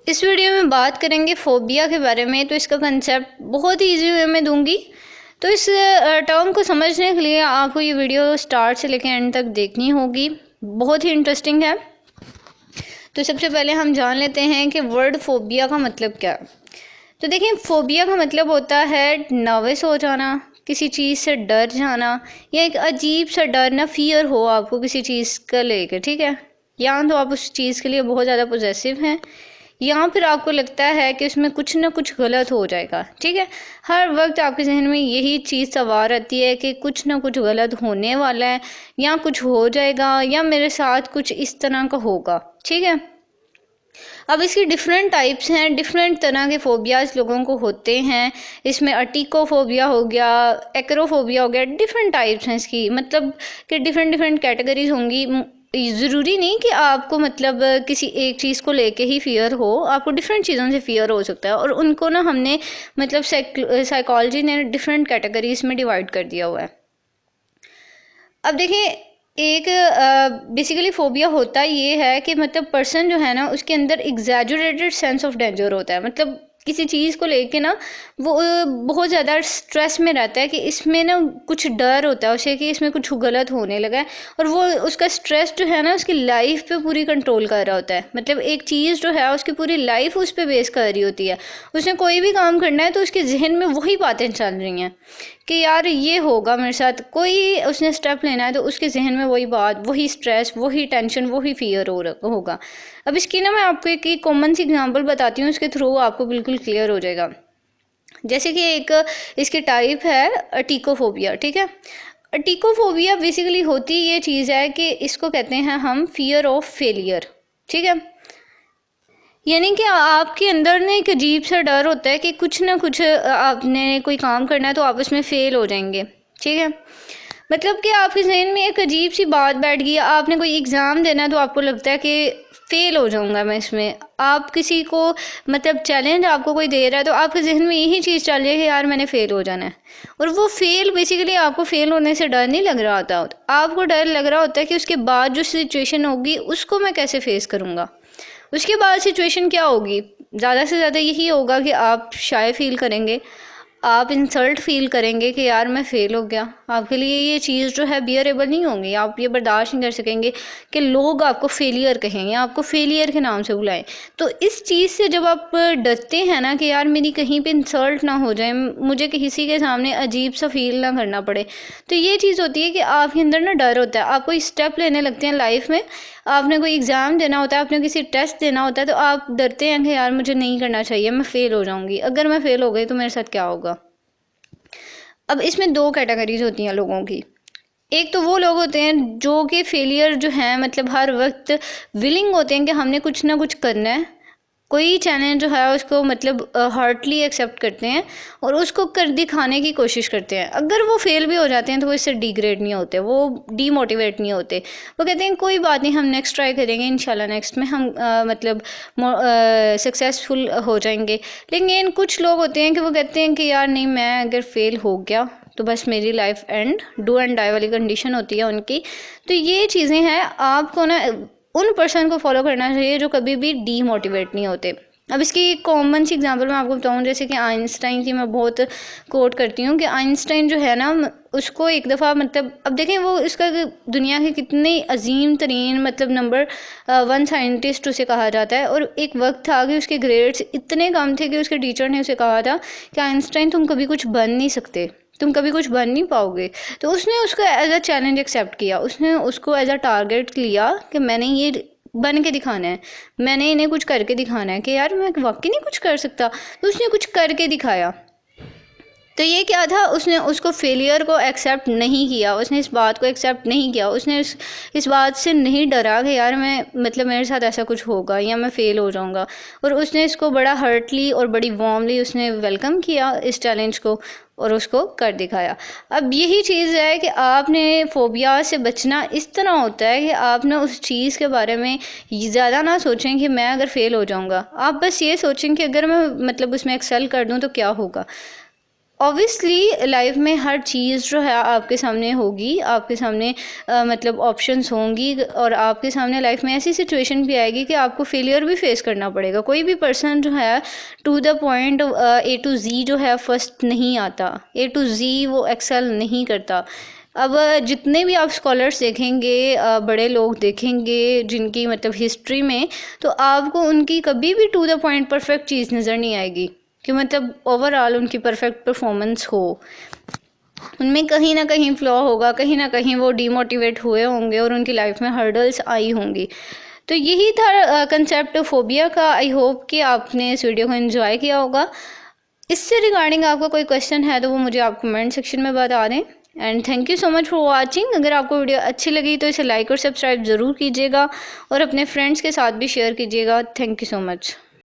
इस वीडियो में बात करेंगे फ़ोबिया के बारे में। तो इसका कंसेप्ट बहुत ही ईजी वे में दूंगी। तो इस टर्म को समझने के लिए आपको ये वीडियो स्टार्ट से लेकर एंड तक देखनी होगी, बहुत ही इंटरेस्टिंग है। तो सबसे पहले हम जान लेते हैं कि वर्ड फ़ोबिया का मतलब क्या है। तो देखिए, फ़ोबिया का मतलब होता है नर्वस हो जाना, किसी चीज़ से डर जाना, या एक अजीब सा डर ना, फियर हो आपको किसी चीज़ का लेकर, ठीक है। या तो आप उस चीज़ के लिए बहुत ज़्यादा पॉसेसिव हैं, या फिर आपको लगता है कि उसमें कुछ ना कुछ गलत हो जाएगा, ठीक है। हर वक्त आपके जहन में यही चीज़ सवार रहती है कि कुछ ना कुछ गलत होने वाला है, या कुछ हो जाएगा, या मेरे साथ कुछ इस तरह का होगा, ठीक है। अब इसकी डिफरेंट टाइप्स हैं, डिफरेंट तरह के फ़ोबियाज़ लोगों को होते हैं। इसमें अटिकोफ़ोबिया हो गया, एक्रोफ़ोबिया हो गया, डिफरेंट टाइप्स हैं इसकी, मतलब कि डिफरेंट डिफरेंट कैटेगरीज होंगी। ज़रूरी नहीं कि आपको मतलब किसी एक चीज़ को लेके ही फ़ियर हो, आपको डिफरेंट चीज़ों से फ़ियर हो सकता है। और उनको ना हमने मतलब साइकोलॉजी ने डिफरेंट कैटेगरीज में डिवाइड कर दिया हुआ है। अब देखिए, एक बेसिकली फ़ोबिया होता ये है कि मतलब पर्सन जो है ना, उसके अंदर एग्जैजुरेटेड सेंस ऑफ डेंजर होता है। मतलब किसी चीज़ को लेके ना वो बहुत ज़्यादा स्ट्रेस में रहता है कि इसमें ना कुछ डर होता है उसे कि इसमें कुछ गलत होने लगा है, और वो उसका स्ट्रेस जो है ना उसकी लाइफ पे पूरी कंट्रोल कर रहा होता है। मतलब एक चीज़ जो है उसकी पूरी लाइफ उस पर बेस कर रही होती है। उसने कोई भी काम करना है तो उसके जहन में वही बातें चल रही हैं कि यार ये होगा मेरे साथ, कोई उसने स्टेप लेना है तो उसके जहन में वही बात, वही स्ट्रेस, वही टेंशन, वही फियर होगा। अब इसकी ना मैं आपको एक कॉमन सी एग्जांपल बताती हूँ, उसके थ्रू आपको बिल्कुल क्लियर हो जाएगा। जैसे कि एक इसकी टाइप है अटिकोफोबिया, ठीक है। अटिकोफोबिया बेसिकली होती ये चीज़ है कि इसको कहते हैं हम फियर ऑफ फेलियर, ठीक है। यानी कि आपके अंदर ना एक अजीब सा डर होता है कि कुछ ना कुछ आपने कोई काम करना है तो आप उसमें फ़ेल हो जाएंगे, ठीक है। मतलब कि आपके जहन में एक अजीब सी बात बैठ गई, आपने कोई एग्ज़ाम देना है तो आपको लगता है कि फ़ेल हो जाऊंगा मैं इसमें। आप किसी को मतलब चैलेंज आपको कोई दे रहा है तो आपके जहन में यही चीज़ चल रही है कि यार मैंने फ़ेल हो जाना है। और वो फ़ेल बेसिकली आपको फ़ेल होने से डर नहीं लग रहा होता, आपको डर लग रहा होता है कि उसके बाद जो सिचुएशन होगी उसको मैं कैसे फेस करूँगा। उसके बाद सिचुएशन क्या होगी, ज़्यादा से ज़्यादा यही होगा कि आप शाय फील करेंगे, आप इंसल्ट फील करेंगे कि यार मैं फ़ेल हो गया। आपके लिए ये चीज़ जो है बियरेबल नहीं होगी, आप ये बर्दाश्त नहीं कर सकेंगे कि लोग आपको फेलियर कहें या आपको फेलियर के नाम से बुलाएं। तो इस चीज़ से जब आप डरते हैं ना कि यार मेरी कहीं पे इंसल्ट ना हो जाए, मुझे किसी के सामने अजीब सा फील ना करना पड़े, तो ये चीज़ होती है कि आपके अंदर ना डर होता है। आप कोई स्टेप लेने लगते हैं लाइफ में, आपने कोई एग्ज़ाम देना होता है, आपने किसी टेस्ट देना होता है, तो आप डरते हैं कि यार मुझे नहीं करना चाहिए, मैं फ़ेल हो जाऊंगी, अगर मैं फ़ेल हो गई तो मेरे साथ क्या होगा। अब इसमें दो कैटेगरीज होती हैं लोगों की। एक तो वो लोग होते हैं जो कि फेलियर जो हैं मतलब हर वक्त विलिंग होते हैं कि हमने कुछ ना कुछ करना है, कोई चैलेंज जो है उसको मतलब हार्टली एक्सेप्ट करते हैं और उसको कर दिखाने की कोशिश करते हैं। अगर वो फेल भी हो जाते हैं तो वो इससे डिग्रेड नहीं होते, वो डीमोटिवेट नहीं होते। वो कहते हैं कोई बात नहीं, हम नेक्स्ट ट्राई करेंगे, इंशाल्लाह नेक्स्ट में हम मतलब सक्सेसफुल हो जाएंगे। लेकिन कुछ लोग होते हैं कि वो कहते हैं कि यार नहीं, मैं अगर फेल हो गया तो बस मेरी life end, do and die वाली कंडीशन होती है उनकी। तो ये चीज़ें हैं, आपको ना उन पर्सन को फॉलो करना चाहिए जो कभी भी डीमोटिवेट नहीं होते। अब इसकी एक कॉमन सी एग्जांपल मैं आपको बताऊं, जैसे कि आइंस्टाइन की मैं बहुत कोट करती हूँ कि आइंस्टाइन जो है ना, उसको एक दफ़ा मतलब अब देखें वो इसका दुनिया के कितने अजीम तरीन मतलब नंबर 1 साइंटिस्ट उसे कहा जाता है। और एक वक्त था कि उसके ग्रेड्स इतने कम थे कि उसके टीचर ने उसे कहा था कि आइंस्टाइन तुम कभी कुछ बन नहीं सकते, तुम कभी कुछ बन नहीं पाओगे। तो उसने उसको एज अ चैलेंज एक्सेप्ट किया, उसने उसको एज अ टारगेट लिया कि मैंने ये बन के दिखाना है, मैंने इन्हें कुछ करके दिखाना है कि यार मैं वाकई नहीं कुछ कर सकता। तो उसने कुछ करके दिखाया। तो ये क्या था, उसने उसको फेलियर को एक्सेप्ट नहीं किया, उसने इस बात को एक्सेप्ट नहीं किया, उसने इस बात से नहीं डरा कि यार मैं मतलब मेरे साथ ऐसा कुछ होगा या मैं फ़ेल हो जाऊंगा। और उसने इसको बड़ा हर्टली और बड़ी वार्मली उसने वेलकम किया इस चैलेंज को और उसको कर दिखाया। अब यही चीज़ है कि आपने फ़ोबिया से बचना इस तरह होता है कि आप ना उस चीज़ के बारे में ज़्यादा ना सोचें कि मैं अगर फ़ेल हो जाऊंगा, आप बस ये सोचें कि अगर मैं मतलब उसमें एक्सेल कर दूं तो क्या होगा। ऑब्वियसली लाइफ में हर चीज़ जो है आपके सामने होगी, आपके सामने मतलब ऑप्शंस होंगी, और आपके सामने लाइफ में ऐसी सिचुएशन भी आएगी कि आपको फेलियर भी फेस करना पड़ेगा। कोई भी पर्सन जो है to the point A to Z जो है फर्स्ट नहीं आता, A to Z वो एक्सेल नहीं करता। अब जितने भी आप स्कॉलर्स देखेंगे, बड़े लोग देखेंगे जिनकी मतलब हिस्ट्री में, तो आपको उनकी कभी भी टू द पॉइंट परफेक्ट चीज़ नज़र नहीं आएगी कि मतलब ओवरऑल उनकी परफेक्ट परफॉर्मेंस हो। उनमें कहीं ना कहीं फ्लॉ होगा, कहीं ना कहीं वो डीमोटिवेट हुए होंगे और उनकी लाइफ में हर्डल्स आई होंगी। तो यही था कंसेप्ट फोबिया का। आई होप कि आपने इस वीडियो को एंजॉय किया होगा। इससे रिगार्डिंग आपका कोई क्वेश्चन है तो वो मुझे आप कमेंट सेक्शन में बता दें। And thank you so much for watching. अगर आपको वीडियो अच्छी लगी तो इसे लाइक और सब्सक्राइब ज़रूर कीजिएगा और अपने फ्रेंड्स के साथ भी शेयर कीजिएगा। Thank you so much.